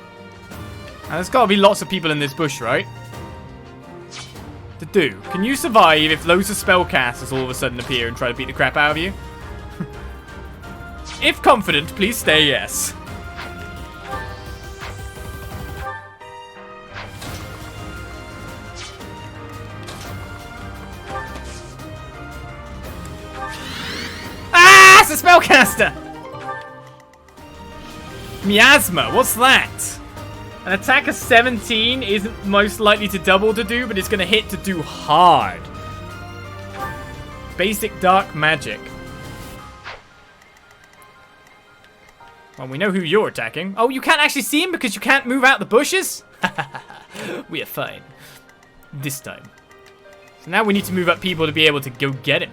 And there's got to be lots of people in this bush, right? Dedue, can you survive if loads of spellcasters all of a sudden appear and try to beat the crap out of you? If confident, please stay yes. Ah, it's a spellcaster! Miasma, what's that? An attack of 17 isn't most likely to double Dedue, but it's going to hit Dedue hard. Basic dark magic. Well, we know who you're attacking. Oh, you can't actually see him because you can't move out the bushes? We are fine. This time. So now we need to move up people to be able to go get him.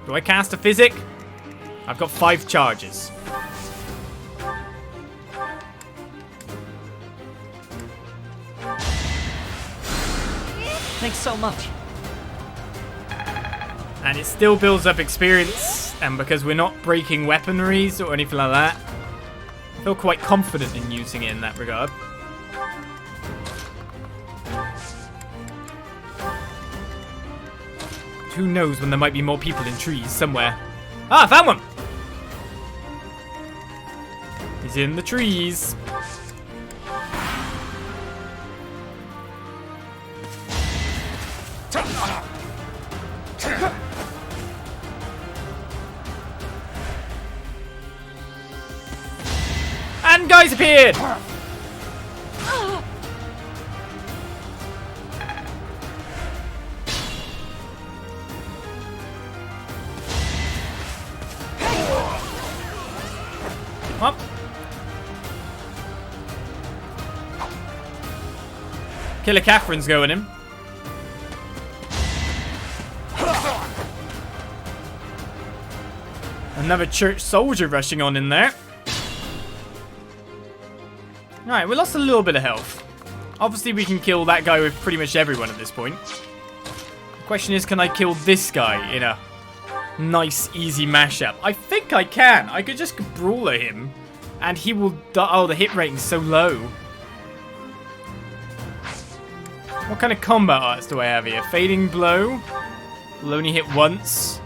Do I cast a physic? I've got 5 charges. Thanks so much. And it still builds up experience, and because we're not breaking weaponaries or anything like that, I feel quite confident in using it in that regard. Who knows when there might be more people in trees somewhere. Ah, I found one! He's in the trees. And guys appeared! Up. Killer Catherine's going in. Another church soldier rushing on in there. Alright, we lost a little bit of health. Obviously we can kill that guy with pretty much everyone at this point. The question is, can I kill this guy in a nice, easy mashup? I think I can. I could just brawler him and he will die. Oh, the hit rating's so low. What kind of combat arts do I have here? Fading Blow. Will only hit once.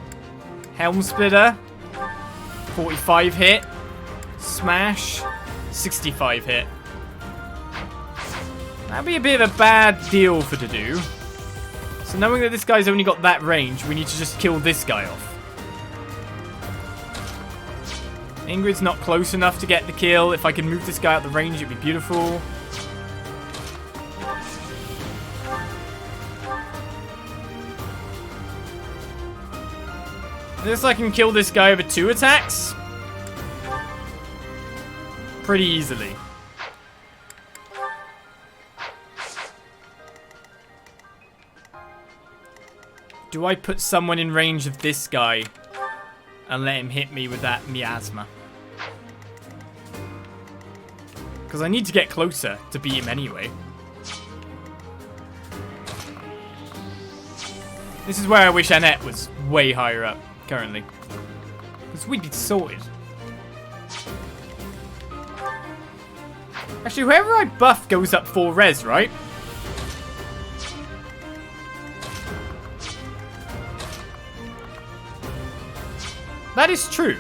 Helm Splitter. 45 hit. Smash. 65 hit. That'd be a bit of a bad deal for Dedue. So knowing that this guy's only got that range, we need to just kill this guy off. Ingrid's not close enough to get the kill. If I can move this guy out the range, it'd be beautiful. Looks like I can kill this guy over 2 attacks. Pretty easily. Do I put someone in range of this guy and let him hit me with that miasma? Because I need to get closer to beat him anyway. This is where I wish Annette was way higher up currently. Because we'd be sorted. Actually, whoever I buff goes up 4 res, right? That is true.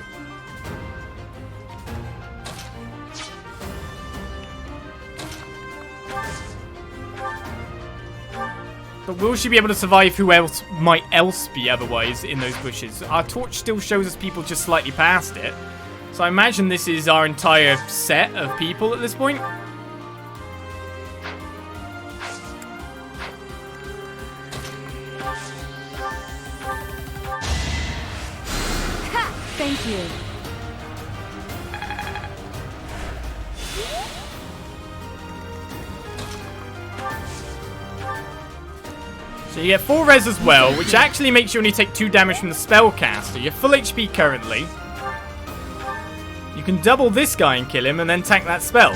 But will she be able to survive who else might else be otherwise in those bushes? Our torch still shows us people just slightly past it. So I imagine this is our entire set of people at this point. Thank you. So you get 4 res as well, which actually makes you only take 2 damage from the spellcaster. You're full HP currently. You can double this guy and kill him and then tank that spell.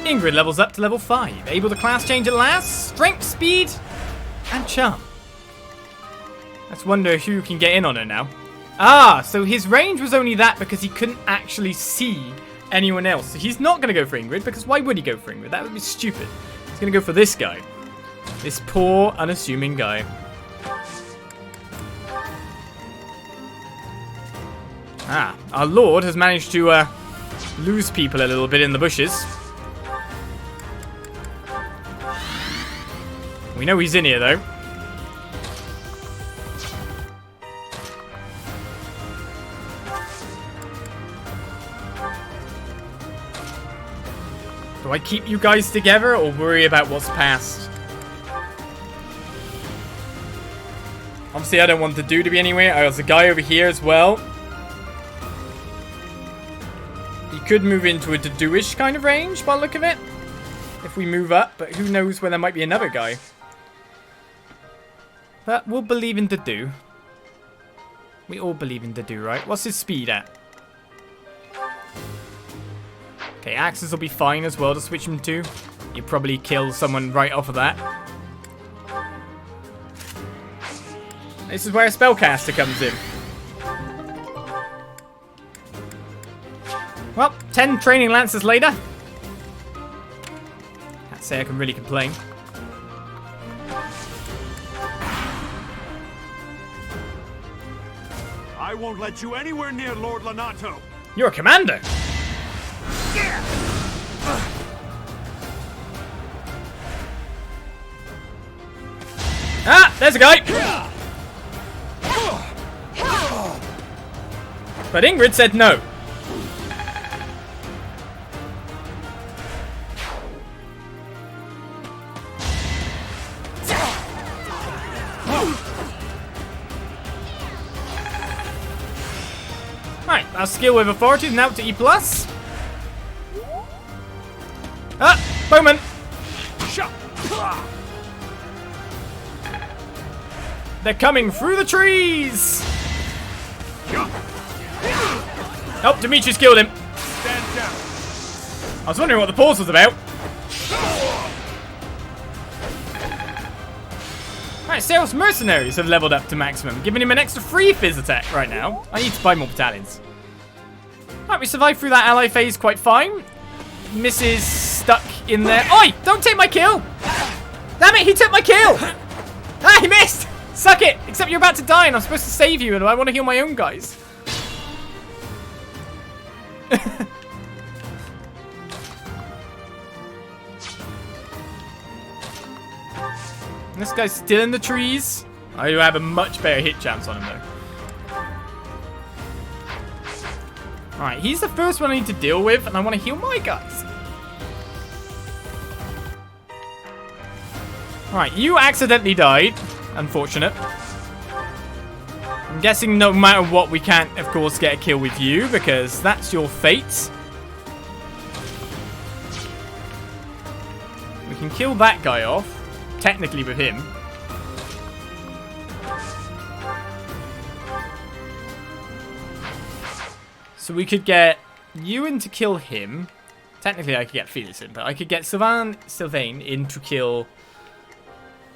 Ingrid levels up to level 5. Able to class change at last. Strength, speed, and charm. Let's wonder who can get in on her now. Ah, so his range was only that because he couldn't actually see anyone else. So he's not going to go for Ingrid, because why would he go for Ingrid? That would be stupid. He's going to go for this guy. This poor, unassuming guy. Ah, our lord has managed to lose people a little bit in the bushes. We know he's in here, though. Do I keep you guys together or worry about what's past? Obviously, I don't want the dude to be anywhere. There's a guy over here as well. He could move into a Dedu-ish kind of range by the look of it. If we move up, but who knows where there might be another guy. But we'll believe in Dedu. We all believe in Dedu, right? What's his speed at? Okay, axes will be fine as well to switch him to. You probably kill someone right off of that. This is where a spellcaster comes in. Well, 10 training lances later. Can't say I can really complain. I won't let you anywhere near Lord Lonato. You're a commander. Ah, there's a guy. But Ingrid said no. Right, our skill with authority is now to E+. Ah, Bowman. They're coming through the trees. Oh, Demetrius killed him. I was wondering what the pause was about. Right, Serap's mercenaries have leveled up to maximum, giving him an extra 3 fizz attack right now. I need to buy more battalions. Right, we survived through that ally phase quite fine. Mrs. stuck in there. Oi! Don't take my kill! Damn it, he took my kill! Ah, he missed! Suck it! Except you're about to die and I'm supposed to save you and I want to heal my own guys. This guy's still in the trees. I have a much better hit chance on him though. Alright, he's the first one I need to deal with and I want to heal my guys. Alright, you accidentally died. Unfortunate. I'm guessing no matter what we can't, of course, get a kill with you because that's your fate. can kill that guy off, technically with him. So we could get Ewan to kill him. Technically, I could get Felix in, but I could get Sylvain in to kill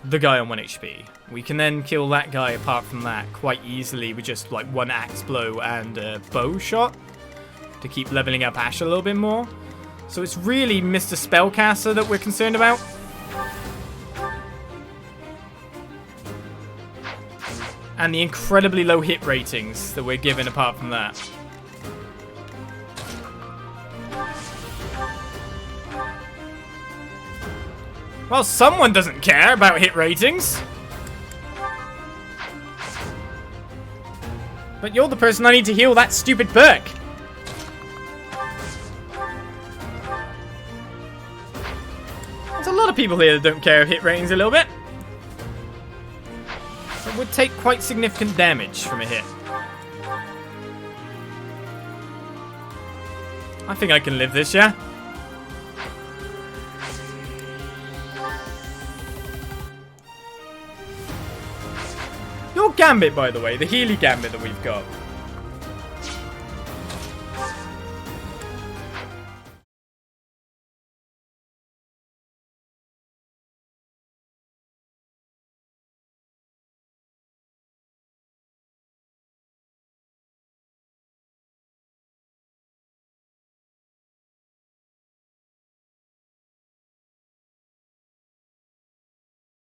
the guy on 1 HP. We can then kill that guy apart from that quite easily with just like 1 axe blow and a bow shot to keep leveling up Ash a little bit more. So it's really Mr. Spellcaster that we're concerned about. And the incredibly low hit ratings that we're given apart from that. Well, someone doesn't care about hit ratings. But you're the person I need to heal that stupid perk. There's a lot of people here that don't care of hit ratings a little bit. It would take quite significant damage from a hit. I think I can live this, yeah? Your Gambit, by the way, the Healy Gambit that we've got.